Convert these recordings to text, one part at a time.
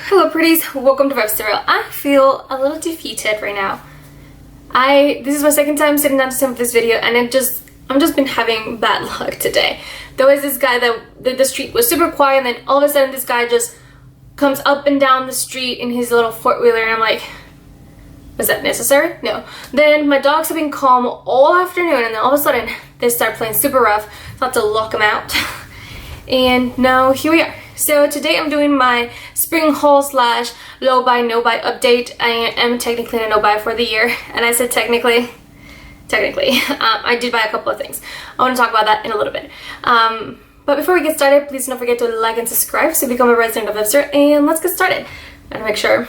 Hello pretties, welcome to Vivi. I feel a little defeated right now. This is my second time sitting down to film this video and I'm just been having bad luck today. There was this guy that the street was super quiet and then all of a sudden this guy just comes up and down the street in his little four-wheeler and I'm like, was that necessary? No. Then my dogs have been calm all afternoon and then all of a sudden they start playing super rough, so I had to lock them out. And now here we are. So today I'm doing my spring haul slash low buy no buy update. I am technically in a no buy for the year, and I said technically I did buy a couple of things. I want to talk about that in a little bit. But before we get started, please don't forget to like and subscribe to become a resident of Vivi, and let's get started. I'm gonna make sure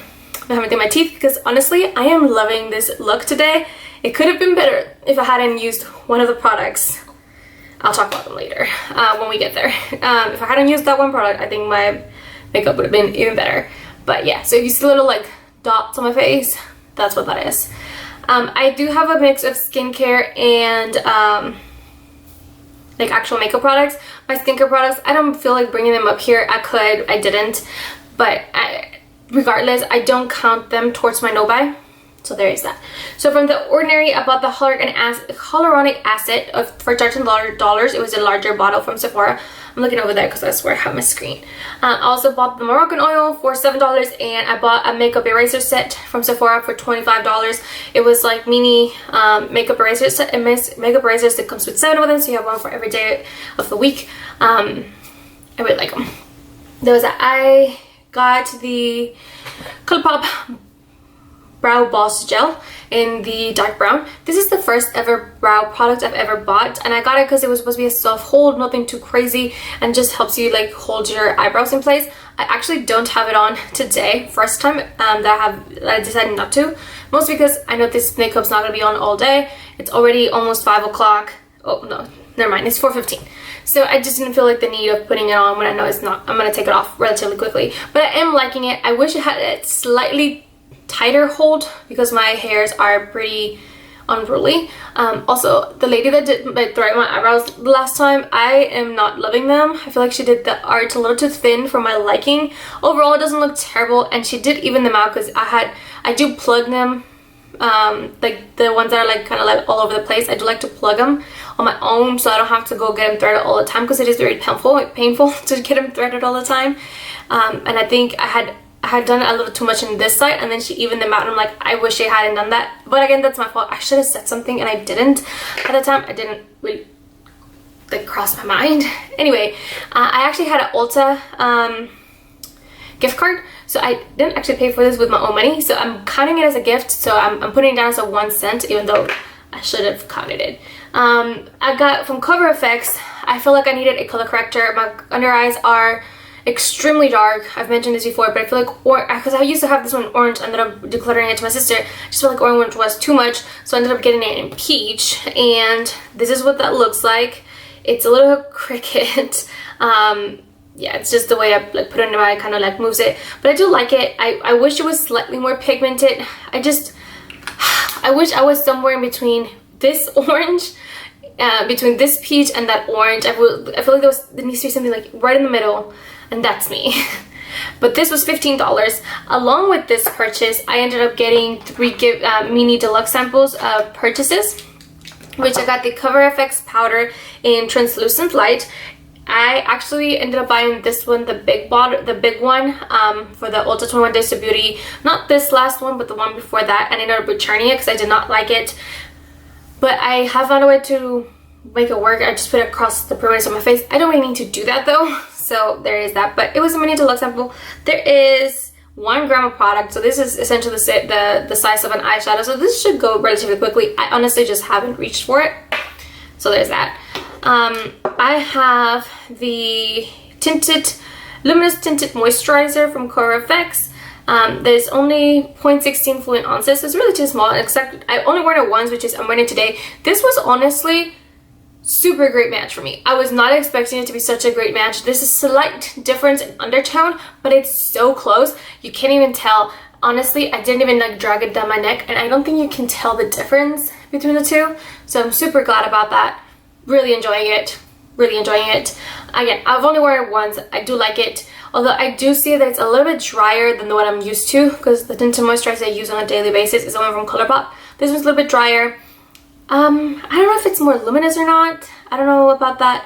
I haven't done my teeth because honestly I am loving this look today. It could have been better if I hadn't used one of the products. I'll talk about them later when we get there. If I hadn't used that one product, I think my makeup would have been even better. But yeah, so if you see little like dots on my face, that's what that is. I do have a mix of skincare and like actual makeup products. My skincare products, I don't feel like bringing them up here. I could, I didn't. But regardless, I don't count them towards my no buy. So there is that. So from The Ordinary, I bought the hyaluronic acid for $13. It was a larger bottle from Sephora. I'm looking over there because that's where I have my screen. I also bought the Moroccan oil for $7 and I bought a makeup eraser set from Sephora for $25. It was like mini makeup eraser set. Makeup erasers that comes with 7 of them, so you have one for every day of the week. I really like them. I got the ColourPop Brow Boss Gel in the dark brown. This is the first ever brow product I've ever bought, and I got it because it was supposed to be a soft hold, nothing too crazy, and just helps you like hold your eyebrows in place. I actually don't have it on today, first time that I decided not to, mostly because I know this makeup's not gonna be on all day. It's already almost 5 o'clock. Oh no, never mind, it's 4:15. So I just didn't feel like the need of putting it on when I know it's not. I'm gonna take it off relatively quickly, but I am liking it. I wish it had a slightly tighter hold because my hairs are pretty unruly. Also, the lady that did thread my eyebrows last time, I am not loving them. I feel like she did the art a little too thin for my liking. Overall, it doesn't look terrible, and she did even them out because I do plug them, like the ones that are like kind of like all over the place. I do like to plug them on my own so I don't have to go get them threaded all the time because it is very painful to get them threaded all the time. And I think I had done a little too much on this side, and then she evened them out, and I'm like, I wish I hadn't done that. But again, that's my fault. I should have said something and I didn't at the time. I didn't really like cross my mind. Anyway, I actually had an Ulta gift card, so I didn't actually pay for this with my own money, so I'm counting it as a gift. So I'm putting it down as a 1 cent, even though I should have counted it. I got from Cover FX, I feel like I needed a color corrector. My under eyes are extremely dark. I've mentioned this before, but I feel like because I used to have this one orange, ended up decluttering it to my sister. I just felt like orange was too much, so I ended up getting it in peach, and this is what that looks like. It's a little cricket. Yeah, it's just the way I like put it in my kind of like moves it, but I do like it. I wish it was slightly more pigmented. I wish I was somewhere in between this orange, between this peach and that orange. I feel like there needs to be something like right in the middle. And that's me. But this was $15. Along with this purchase, I ended up getting 3 mini deluxe samples of purchases, which I got the Cover FX powder in translucent light. I actually ended up buying this one, the big one, for the Ulta 21 Days of Beauty. Not this last one, but the one before that. And I ended up returning it because I did not like it. But I have found a way to make it work. I just put it across the perimeter of my face. I don't really need to do that though. So there is that, but it was a mini deluxe sample. There is 1 gram of product, so this is essentially the size of an eyeshadow, so this should go relatively quickly. I honestly just haven't reached for it, so there's that. I have the luminous tinted moisturizer from Cover FX. There's only 0.16 fluid ounces, so it's really too small, except I only worn it once, which is I'm wearing it today. This was honestly super great match for me. I was not expecting it to be such a great match. There's a slight difference in undertone, but it's so close. You can't even tell. Honestly, I didn't even like drag it down my neck, and I don't think you can tell the difference between the two. So I'm super glad about that. Really enjoying it. Again, I've only worn it once. I do like it. Although I do see that it's a little bit drier than what I'm used to, because the tinted moisturizer I use on a daily basis is the one from ColourPop. This one's a little bit drier. I don't know if it's more luminous or not. I don't know about that.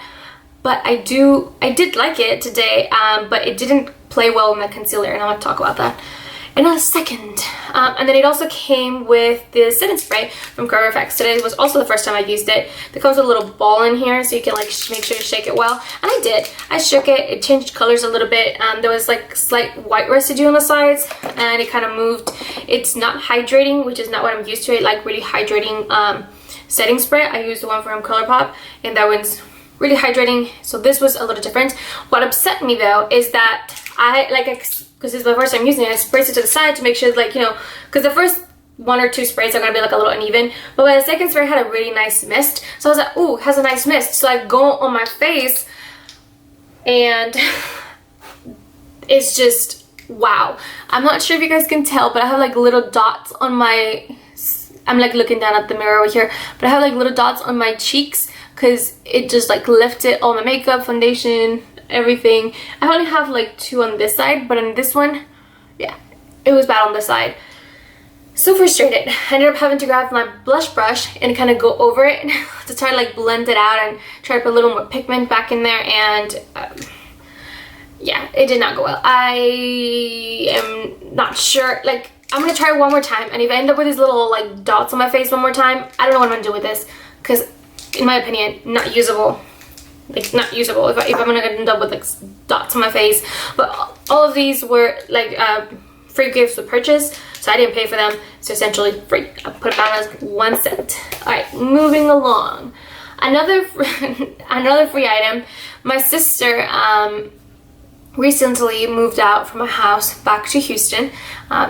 But I did like it today, but it didn't play well with my concealer, and I want to talk about that in a second. And then it also came with the setting spray from Curve FX. Today was also the first time I used it. There comes a little ball in here, so you can like make sure you shake it well. And I did. I shook it. It changed colors a little bit. There was like slight white residue on the sides, and it kind of moved. It's not hydrating, which is not what I'm used to. I like really hydrating setting spray. I used the one from ColourPop, and that one's really hydrating, so this was a little different. What upset me though is that because this is my first time using it, I sprayed it to the side to make sure, like, you know, because the first 1 or 2 sprays are gonna be like a little uneven, but by the second spray had a really nice mist, so I was like, ooh, it has a nice mist. So I go on my face and it's just wow. I'm not sure if you guys can tell, but I have like little dots on my, I'm like looking down at the mirror over here, but I have like little dots on my cheeks because it just like lifted all my makeup, foundation, everything. I only have like 2 on this side, but on this one, yeah, it was bad on this side. So frustrated. I ended up having to grab my blush brush and kind of go over it to try to like blend it out and try to put a little more pigment back in there, and yeah, it did not go well. I am not sure, like, I'm gonna try one more time, and if I end up with these little like dots on my face one more time, I don't know what I'm gonna do with this, because in my opinion, not usable. Like, not usable if I'm gonna end up with like dots on my face. But all of these were like free gifts with purchase, so I didn't pay for them, so essentially free. I put it down as 1 cent. All right, moving along. Another free item. My sister recently moved out from her house back to Houston.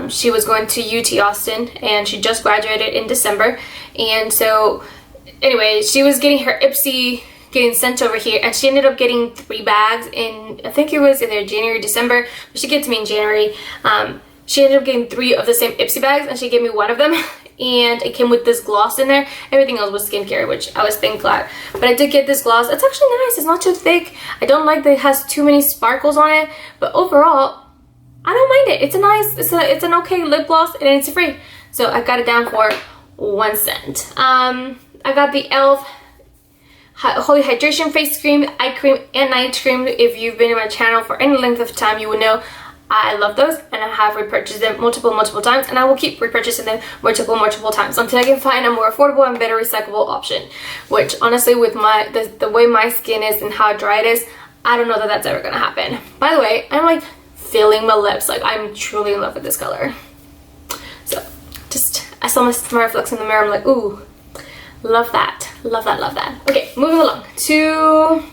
She was going to UT Austin, and she just graduated in December, and so anyway, she was getting her Ipsy getting sent over here, and she ended up getting 3 bags in, I think it was either January, December, but she gave it to me in January. She ended up getting 3 of the same Ipsy bags, and she gave me 1 of them, and it came with this gloss in there. Everything else was skincare, which I was thank glad. But I did get this gloss. It's actually nice. It's not too thick. I don't like that it has too many sparkles on it, but overall, I don't mind it. It's a nice, it's an okay lip gloss, and it's free. So I got it down for 1 cent. I got the e.l.f. Holy Hydration Face Cream, Eye Cream, and Night Cream. If you've been in my channel for any length of time, you will know I love those, and I have repurchased them multiple times, and I will keep repurchasing them multiple times until I can find a more affordable and better recyclable option. Which honestly, with the way my skin is and how dry it is, I don't know that that's ever gonna happen. By the way, I'm like feeling my lips. Like, I'm truly in love with this color. So just, I saw my reflex in the mirror. I'm like, ooh. Love that, love that, love that. Okay, moving along to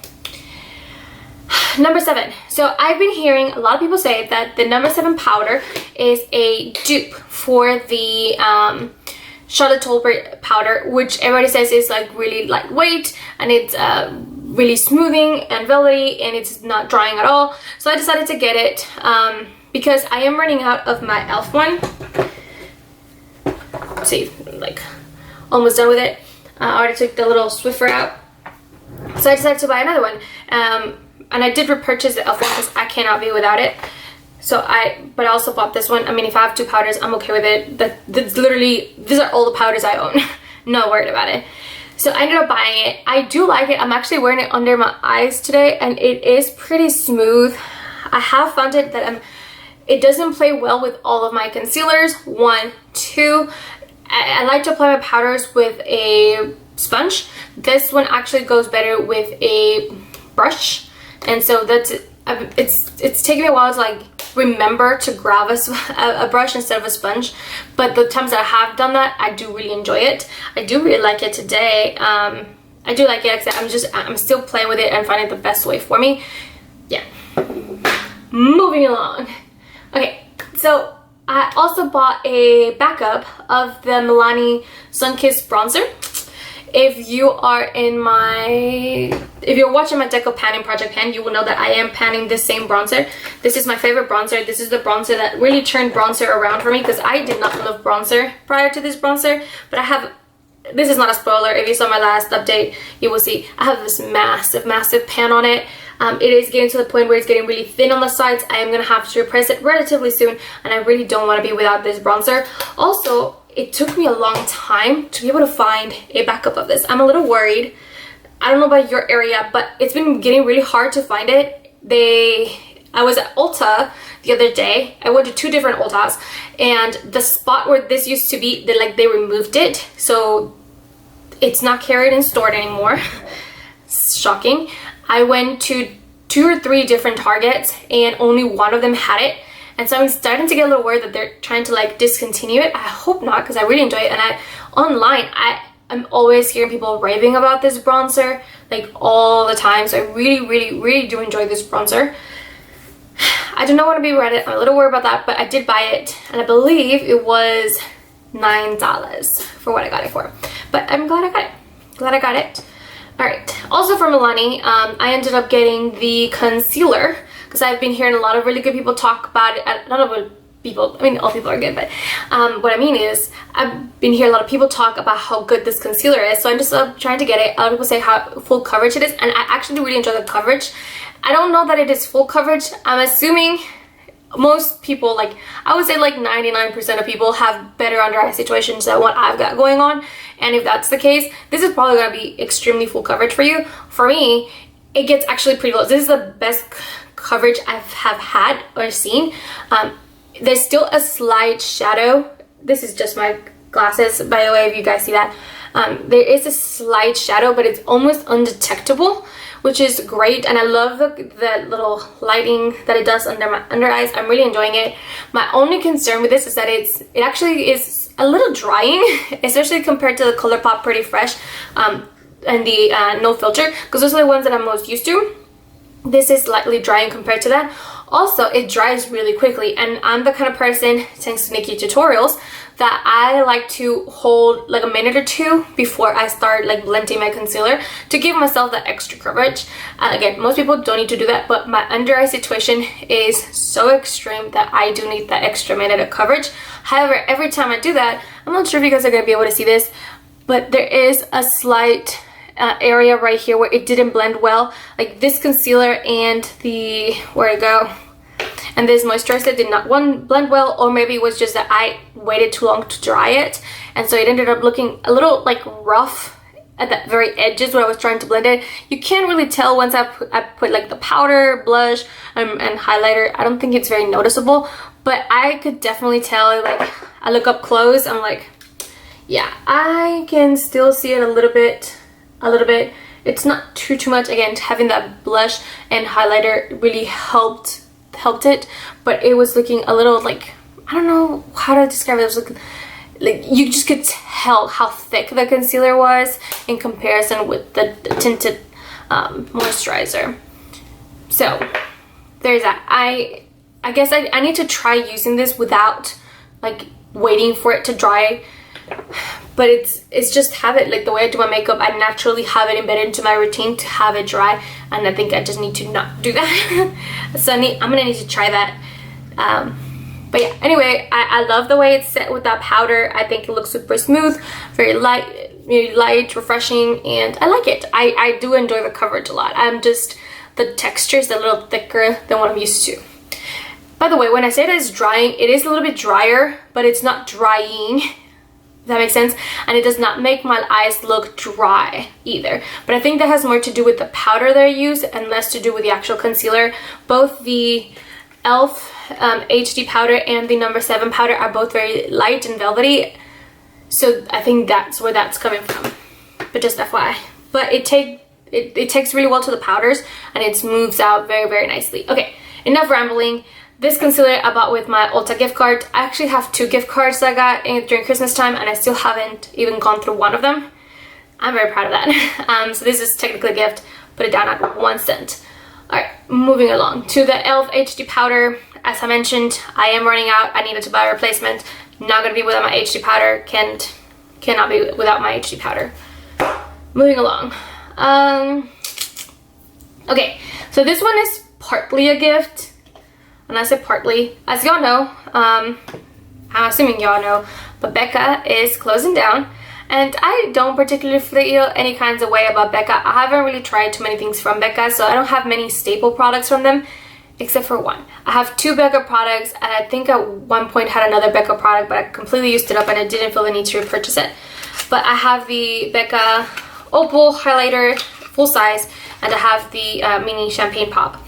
number 7. So I've been hearing a lot of people say that the number 7 powder is a dupe for the Charlotte Tilbury powder, which everybody says is like really lightweight, and it's really smoothing and velvety, and it's not drying at all. So I decided to get it because I am running out of my e.l.f. one. Let's see, like almost done with it. I already took the little Swiffer out, so I decided to buy another one. And I did repurchase the e.l.f. one because I cannot be without it. But I also bought this one. I mean, if I have 2 powders, I'm okay with it. That's literally, these are all the powders I own. Not worried about it. So I ended up buying it. I do like it. I'm actually wearing it under my eyes today, and it is pretty smooth. I have found it that it doesn't play well with all of my concealers. 1, 2. I like to apply my powders with a sponge. This one actually goes better with a brush, and so that's it's taken me a while to like remember to grab a brush instead of a sponge, but the times that I have done that, I do really enjoy it. I do really like it today. I do like it, except I'm still playing with it and finding the best way for me. Yeah, moving along. Okay, so I also bought a backup of the Milani Sunkissed bronzer. If you are if you're watching my Deco Panning Project pan, you will know that I am panning the same bronzer. This is my favorite bronzer. This is the bronzer that really turned bronzer around for me, because I did not love bronzer prior to this bronzer, but this is not a spoiler. If you saw my last update, you will see I have this massive pan on it. It is getting to the point where it's getting really thin on the sides. I am going to have to repress it relatively soon, and I really don't want to be without this bronzer. Also, it took me a long time to be able to find a backup of this. I'm a little worried. I don't know about your area, but it's been getting really hard to find it. I was at Ulta the other day. I went to 2 different Ultas, and the spot where this used to be, they removed it, so it's not carried and stored anymore. Shocking. I went to 2 or 3 different Targets, and only one of them had it. And so I'm starting to get a little worried that they're trying to like discontinue it. I hope not, because I really enjoy it. And online, I'm always hearing people raving about this bronzer, like all the time. So I really, really, really do enjoy this bronzer. I do not want to be Reddit. I'm a little worried about that, but I did buy it, and I believe it was $9 for what I got it for. But I'm glad I got it. Glad I got it. Alright, also for Milani, I ended up getting the concealer, because I've been hearing a lot of really good people talk about it. Not of people, I mean, all people are good, but what I mean is, I've been hearing a lot of people talk about how good this concealer is, so I'm just trying to get it. A lot of people say how full coverage it is, and I actually really enjoy the coverage. I don't know that it is full coverage. I'm assuming most people, like I would say like 99% of people have better under eye situations than what I've got going on, and if that's the case, this is probably going to be extremely full coverage for you. For me, it gets actually pretty low. This is the best coverage I have had or seen. There's still a slight shadow. This is just my glasses, by the way, if you guys see that. There is a slight shadow, but it's almost undetectable, which is great. And I love the little lighting that it does under my under eyes. I'm really enjoying it. My only concern with this is that it actually is a little drying, especially compared to the ColourPop Pretty Fresh and the No Filter, because those are the ones that I'm most used to. This is slightly drying compared to that. Also, it dries really quickly, and I'm the kind of person, thanks to Nikki Tutorials, that I like to hold like a minute or 2 before I start like blending my concealer to give myself that extra coverage. Again, most people don't need to do that, but my under eye situation is so extreme that I do need that extra minute of coverage. However, every time I do that, I'm not sure if you guys are going to be able to see this, but there is a slight area right here where it didn't blend well. Like this concealer and the, where it go? And this moisturizer did not blend well, or maybe it was just that I waited too long to dry it, and so it ended up looking a little like rough at the very edges where I was trying to blend it. You can't really tell once I put like the powder, blush, and highlighter. I don't think it's very noticeable, but I could definitely tell. Like I look up close, I'm like, yeah, I can still see it a little bit. It's not too much. Again, having that blush and highlighter really helped it, but it was looking a little like, I don't know how to describe it. It was looking like you just could tell how thick the concealer was in comparison with the tinted moisturizer. So there's that. I guess I need to try using this without like waiting for it to dry, but it's just habit. Like the way I do my makeup, I naturally have it embedded into my routine to have it dry, and I think I just need to not do that. So I'm gonna need to try that. But yeah, anyway, I love the way it's set with that powder. I think it looks super smooth, very light, refreshing, and I like it. I do enjoy the coverage a lot. The texture is a little thicker than what I'm used to. By the way, when I say that it's drying, it is a little bit drier, but it's not drying. If that makes sense. And it does not make my eyes look dry either. But I think that has more to do with the powder that I use and less to do with the actual concealer. Both the e.l.f. HD powder and the No. 7 powder are both very light and velvety. So I think that's where that's coming from. But just FYI. But it takes really well to the powders, and it smooths out very, very nicely. Okay, enough rambling. This concealer I bought with my Ulta gift card. I actually have 2 gift cards that I got during Christmas time, and I still haven't even gone through one of them. I'm very proud of that. So this is technically a gift. Put it down at 1 cent. Alright, moving along to the e.l.f. HD powder. As I mentioned, I am running out. I needed to buy a replacement. Not gonna be without my HD powder. Cannot be without my HD powder. Moving along. Okay, so this one is partly a gift. And I say partly, as y'all know, I'm assuming y'all know, but Becca is closing down, And I don't particularly feel any kinds of way about Becca. I haven't really tried too many things from Becca, so I don't have many staple products from them, except for one. I have 2 Becca products, and I think at one point had another Becca product, but I completely used it up and I didn't feel the need to repurchase it. But I have the Becca Opal highlighter, full size, and I have the mini champagne pop.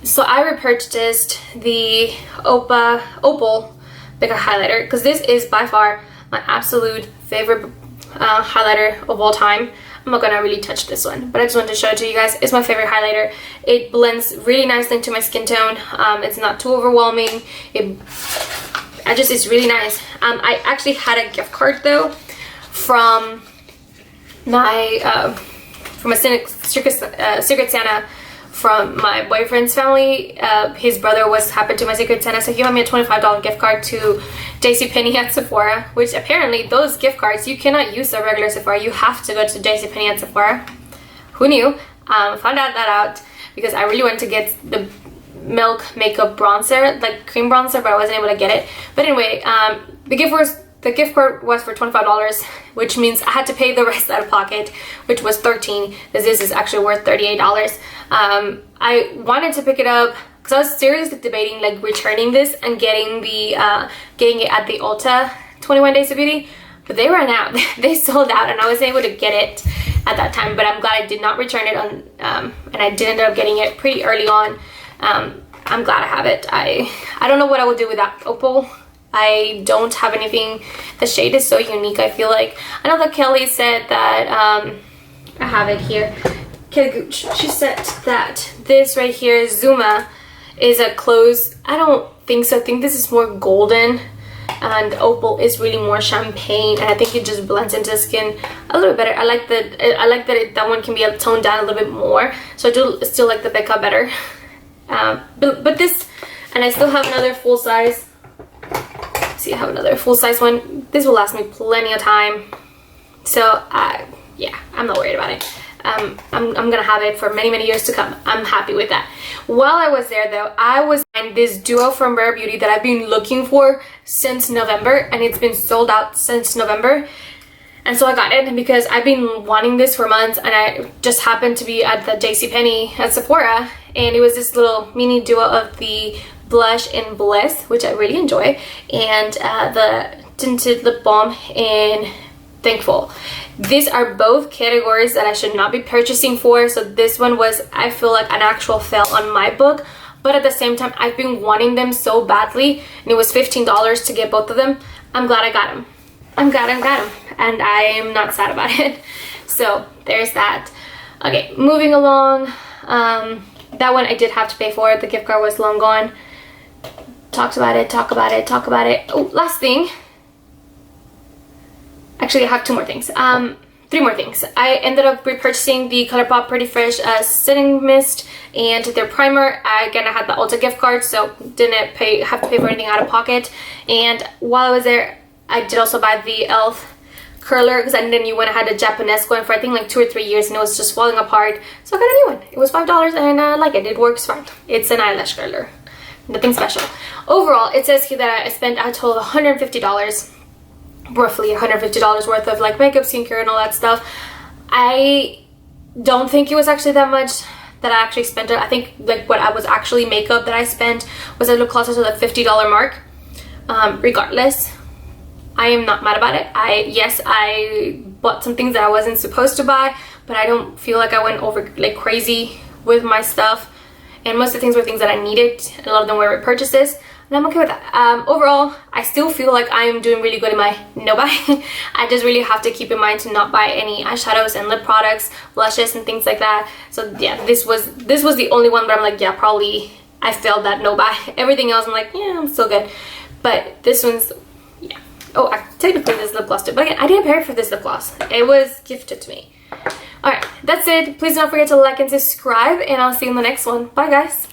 So I repurchased the Opal Becca highlighter because this is by far my absolute favorite highlighter of all time. I'm not gonna really touch this one, but I just wanted to show it to you guys. It's my favorite highlighter. It blends really nicely into my skin tone. It's not too overwhelming. It's really nice. I actually had a gift card though from my from a Secret Santa from my boyfriend's family. His brother happened to my Secret Santa, so he got me a $25 gift card to JCPenney at Sephora, which apparently those gift cards, you cannot use a regular Sephora. You have to go to JCPenney at Sephora. Who knew? Found that out because I really wanted to get the Milk Makeup bronzer, like cream bronzer, but I wasn't able to get it. But anyway, the gift card was for $25, which means I had to pay the rest out of pocket, which was $13, because this is actually worth $38. I wanted to pick it up because I was seriously debating like returning this and getting it at the Ulta 21 Days of Beauty, but they ran out. They sold out, and I wasn't able to get it at that time. But I'm glad I did not return it on, and I did end up getting it pretty early on. I'm glad I have it. I don't know what I would do without Opal. I don't have anything. The shade is so unique, I feel like. I know that Kelly said that, I have it here. Kelly Gooch, she said that this right here, Zuma, is a close. I don't think so. I think this is more golden, and Opal is really more champagne, and I think it just blends into the skin a little better. I like that that one can be toned down a little bit more, so I do still like the Becca better. But this, and I still have another full size. See, I have another full-size one. This will last me plenty of time, so yeah, I'm not worried about it. I'm gonna have it for many years to come. I'm happy with that. While I was there though, I was buying this duo from Rare Beauty that I've been looking for since November, and it's been sold out since November. And so I got it because I've been wanting this for months, and I just happened to be at the JCPenney at Sephora, and it was this little mini duo of the blush in Bliss, which I really enjoy, and the tinted lip balm in Thankful. These are both categories that I should not be purchasing for, so this one was, I feel like, an actual fail on my book, but at the same time I've been wanting them so badly, and it was $15 to get both of them. I'm glad I got them. I'm glad I got them, and I am not sad about it. So there's that. Okay, moving along. That one I did have to pay for. The gift card was long gone. Talk about it. Oh, last thing. Actually, I have 2 more things. 3 more things. I ended up repurchasing the ColourPop Pretty Fresh Setting Mist and their primer. Again, I had the Ulta gift card, so didn't have to pay for anything out of pocket. And while I was there, I did also buy the e.l.f. curler because I didn't know when I had a Japanese going for I think like 2 or 3 years, and it was just falling apart. So I got a new one. It was $5, and I like it. It works fine. It's an eyelash curler. Nothing special. Overall, it says here that I spent a total of $150, roughly $150 worth of like makeup, skincare, and all that stuff. I don't think it was actually that much that I actually spent. I think like what I was actually makeup that I spent was a little closer to the $50 mark. Regardless, I am not mad about it. Yes, I bought some things that I wasn't supposed to buy, but I don't feel like I went over like crazy with my stuff. And most of the things were things that I needed. A lot of them were purchases, and I'm okay with that. Overall, I still feel like I am doing really good in my no buy. I just really have to keep in mind to not buy any eyeshadows and lip products, blushes, and things like that. So yeah, this was the only one where I'm like, yeah, probably I failed that no buy. Everything else I'm like, yeah, I'm still good. But this one's, yeah. Oh, technically this lip gloss too. But again, I didn't pay for this lip gloss. It was gifted to me. Alright, that's it. Please don't forget to like and subscribe, and I'll see you in the next one. Bye, guys.